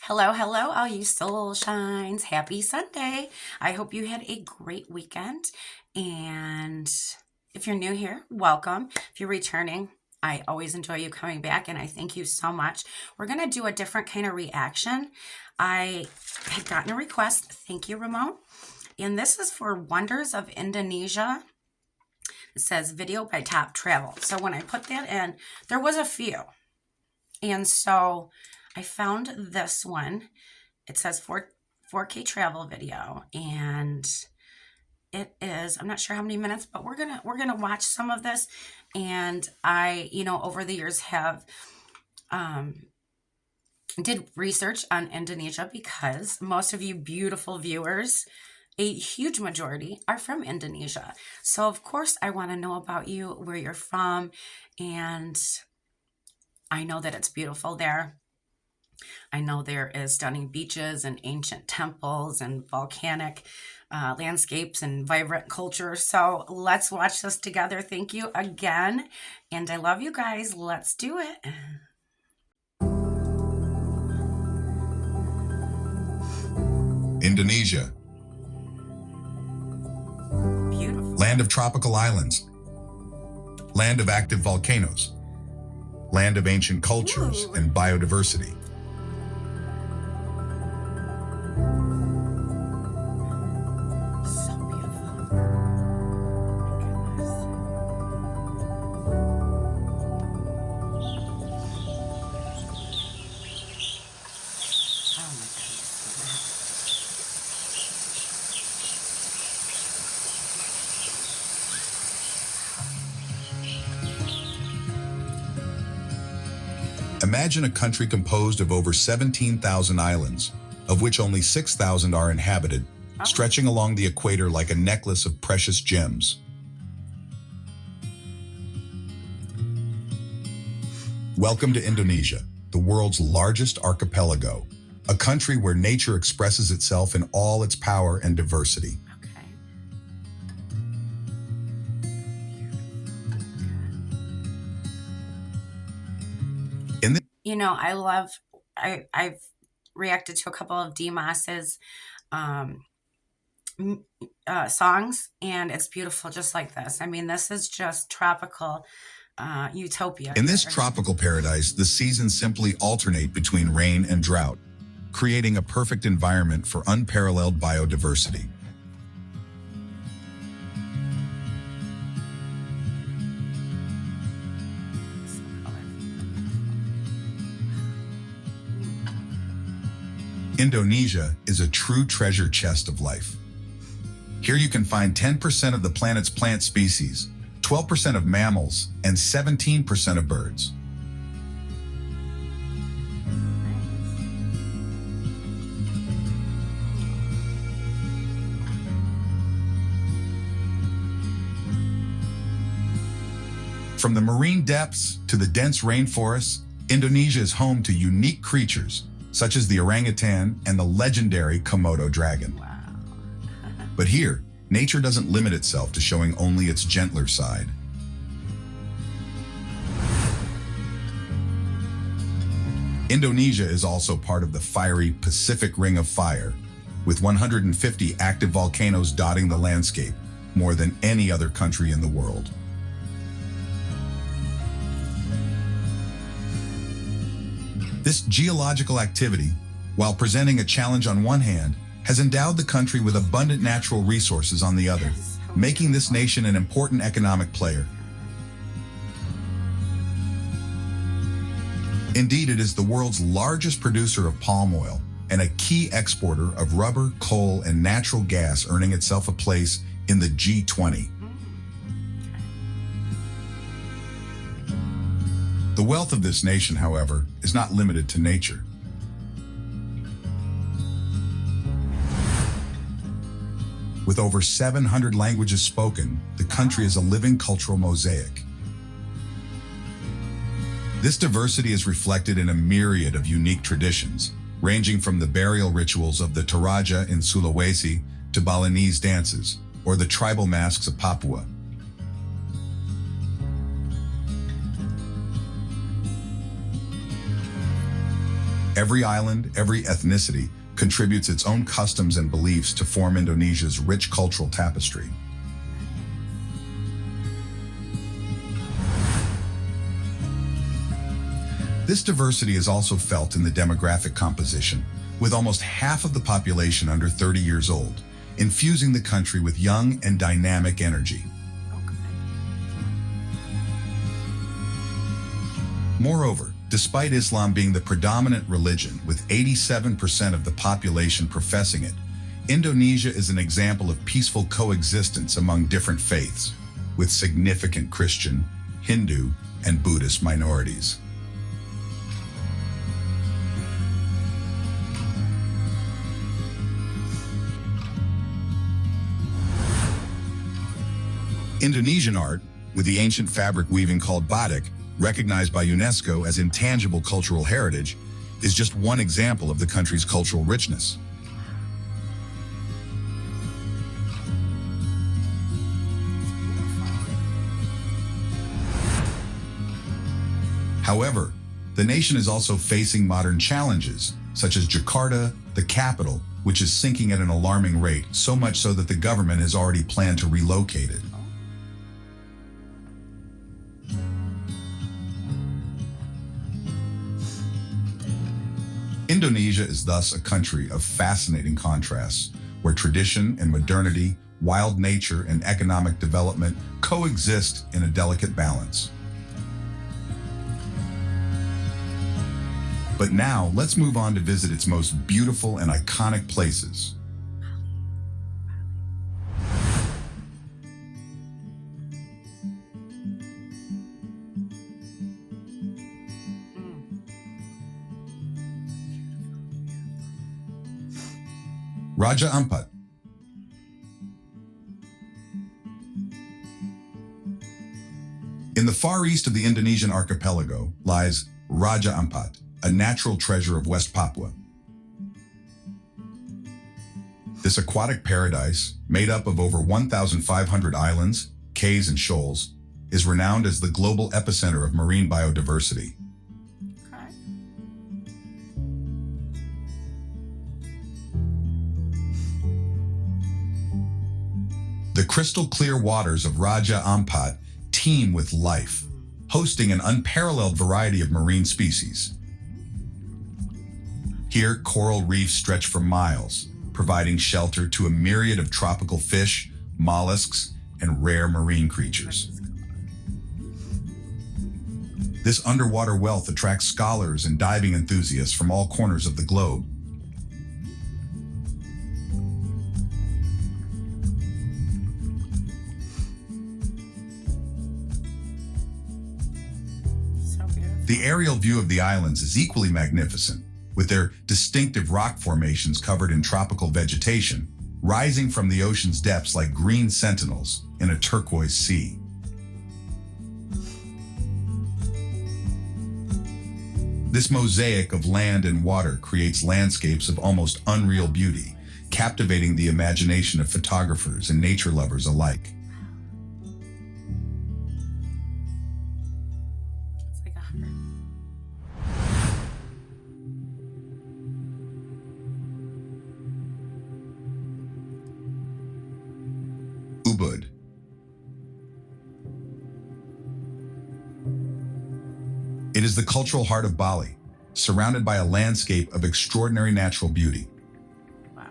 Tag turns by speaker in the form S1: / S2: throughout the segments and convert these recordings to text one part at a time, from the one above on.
S1: Hello, hello, all you soul shines. Happy Sunday. I hope you had a great weekend. And if you're new here, welcome. If you're returning, I always enjoy you coming back and I thank you so much. We're going to do a different kind of reaction. I had gotten a request. Thank you, Ramon. And this is for Wonders of Indonesia. It says video by Top Travel. So when I put that in, there was a few. And so I found this one. It says 4K travel video, and it is, I'm not sure how many minutes, but we're gonna watch some of this. And I, over the years have did research on Indonesia because most of you beautiful viewers, a huge majority, are from Indonesia. So of course I want to know about you, where you're from, and I know that it's beautiful there. I know there is stunning beaches and ancient temples and volcanic landscapes and vibrant culture. So let's watch this together. Thank you again. And I love you guys. Let's do it.
S2: Indonesia.
S1: Beautiful.
S2: Land of tropical islands. Land of active volcanoes. Land of ancient cultures and biodiversity. Imagine a country composed of over 17,000 islands, of which only 6,000 are inhabited, stretching along the equator like a necklace of precious gems. Welcome to Indonesia, the world's largest archipelago, a country where nature expresses itself in all its power and diversity.
S1: I've reacted to a couple of Demas's songs, and it's beautiful just like this. I mean, this is just tropical utopia.
S2: In this tropical paradise, the seasons simply alternate between rain and drought, creating a perfect environment for unparalleled biodiversity. Indonesia is a true treasure chest of life. Here you can find 10% of the planet's plant species, 12% of mammals, and 17% of birds. From the marine depths to the dense rainforests, Indonesia is home to unique creatures such as the orangutan and the legendary Komodo dragon.
S1: Wow.
S2: But here, nature doesn't limit itself to showing only its gentler side. Indonesia is also part of the fiery Pacific Ring of Fire, with 150 active volcanoes dotting the landscape, more than any other country in the world. This geological activity, while presenting a challenge on one hand, has endowed the country with abundant natural resources on the other, making this nation an important economic player. Indeed, it is the world's largest producer of palm oil and a key exporter of rubber, coal, and natural gas, earning itself a place in the G20. The wealth of this nation, however, is not limited to nature. With over 700 languages spoken, the country is a living cultural mosaic. This diversity is reflected in a myriad of unique traditions, ranging from the burial rituals of the Toraja in Sulawesi to Balinese dances, or the tribal masks of Papua. Every island, every ethnicity contributes its own customs and beliefs to form Indonesia's rich cultural tapestry. This diversity is also felt in the demographic composition, with almost half of the population under 30 years old, infusing the country with young and dynamic energy. Moreover, despite Islam being the predominant religion, with 87% of the population professing it, Indonesia is an example of peaceful coexistence among different faiths, with significant Christian, Hindu, and Buddhist minorities. Indonesian art, with the ancient fabric weaving called batik, recognized by UNESCO as intangible cultural heritage, is just one example of the country's cultural richness. However, the nation is also facing modern challenges, such as Jakarta, the capital, which is sinking at an alarming rate, so much so that the government has already planned to relocate it. Indonesia is thus a country of fascinating contrasts, where tradition and modernity, wild nature and economic development coexist in a delicate balance. But now, let's move on to visit its most beautiful and iconic places. Raja Ampat. In the far east of the Indonesian archipelago lies Raja Ampat, a natural treasure of West Papua. This aquatic paradise, made up of over 1,500 islands, cays, and shoals, is renowned as the global epicenter of marine biodiversity. The crystal-clear waters of Raja Ampat teem with life, hosting an unparalleled variety of marine species. Here, coral reefs stretch for miles, providing shelter to a myriad of tropical fish, mollusks, and rare marine creatures. This underwater wealth attracts scholars and diving enthusiasts from all corners of the globe. The aerial view of the islands is equally magnificent, with their distinctive rock formations covered in tropical vegetation, rising from the ocean's depths like green sentinels in a turquoise sea. This mosaic of land and water creates landscapes of almost unreal beauty, captivating the imagination of photographers and nature lovers alike. Ubud. It is the cultural heart of Bali, surrounded by a landscape of extraordinary natural beauty.
S1: Wow.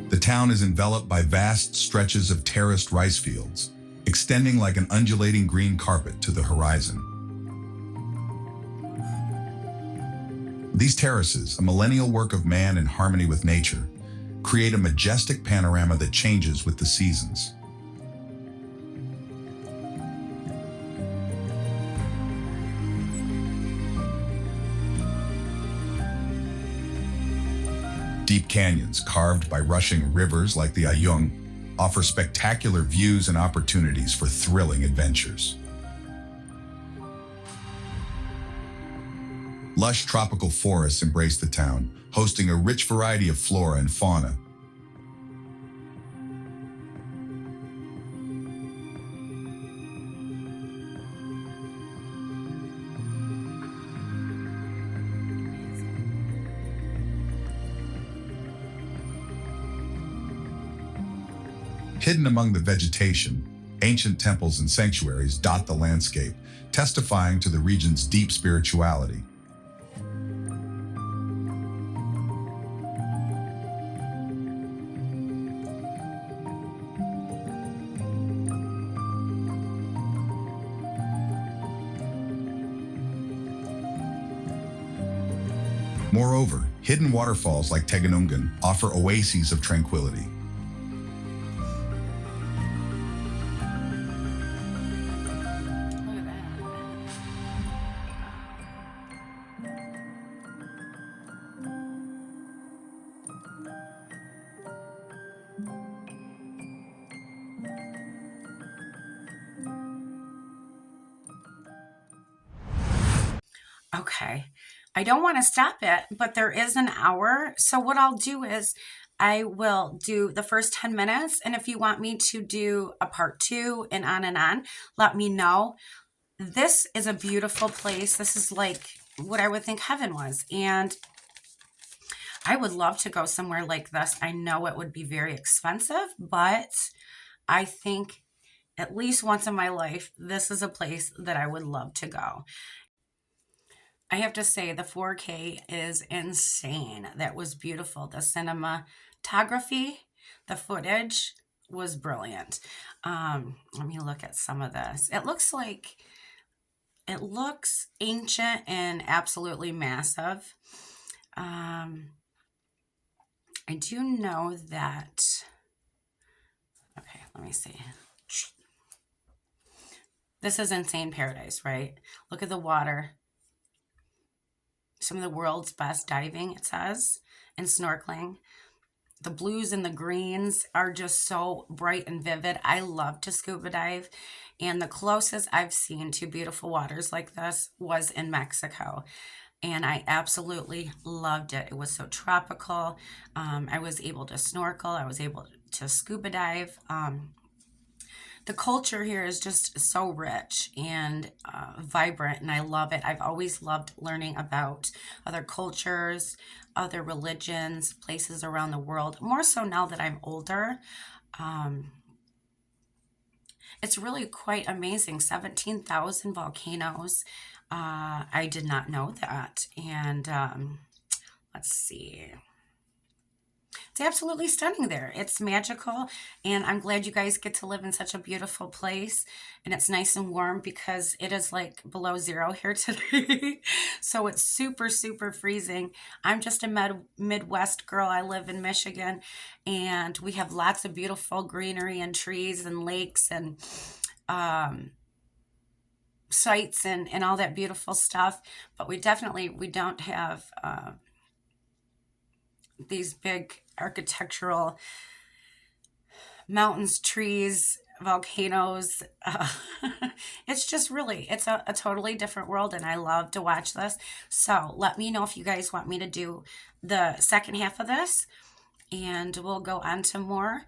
S2: The town is enveloped by vast stretches of terraced rice fields, extending like an undulating green carpet to the horizon. These terraces, a millennial work of man in harmony with nature, create a majestic panorama that changes with the seasons. Deep canyons carved by rushing rivers like the Ayung offer spectacular views and opportunities for thrilling adventures. Lush tropical forests embrace the town, hosting a rich variety of flora and fauna. Hidden among the vegetation, ancient temples and sanctuaries dot the landscape, testifying to the region's deep spirituality. Moreover, hidden waterfalls like Teganungan offer oases of tranquility.
S1: Look at that. Okay. I don't want to stop it, but there is an hour. So what I'll do is I will do the first 10 minutes. And if you want me to do a part 2 and on, let me know. This is a beautiful place. This is like what I would think heaven was. And I would love to go somewhere like this. I know it would be very expensive, but I think at least once in my life, this is a place that I would love to go. I have to say the 4K is insane. That was beautiful. The cinematography, the footage was brilliant. Let me look at some of this. It looks ancient and absolutely massive. I do know that, okay, let me see. This is insane paradise, right? Look at the water. Some of the world's best diving, it says, and snorkeling. The blues and the greens are just so bright and vivid. I love to scuba dive. And the closest I've seen to beautiful waters like this was in Mexico. And I absolutely loved it. It was so tropical. I was able to snorkel. I was able to scuba dive. The culture here is just so rich and vibrant, and I love it. I've always loved learning about other cultures, other religions, places around the world, more so now that I'm older. It's really quite amazing. 17,000 volcanoes. I did not know that. And let's see. It's absolutely stunning there. It's magical, and I'm glad you guys get to live in such a beautiful place. And it's nice and warm because it is like below 0 here today. So it's super, super freezing. I'm just a Midwest girl. I live in Michigan, and we have lots of beautiful greenery and trees and lakes and sites and all that beautiful stuff. But we don't have these big architectural mountains, trees, volcanoes. It's just really, it's a totally different world, and I love to watch this. So let me know if you guys want me to do the second half of this, and we'll go on to more.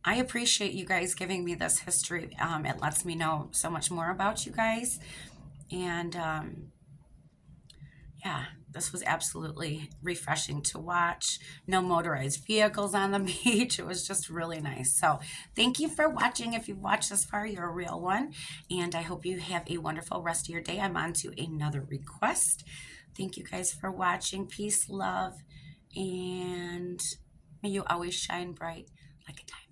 S1: I appreciate you guys giving me this history. It lets me know so much more about you guys. And yeah, this was absolutely refreshing to watch. No motorized vehicles on the beach. It was just really nice. So thank you for watching. If you've watched this far, you're a real one. And I hope you have a wonderful rest of your day. I'm on to another request. Thank you guys for watching. Peace, love, and may you always shine bright like a diamond.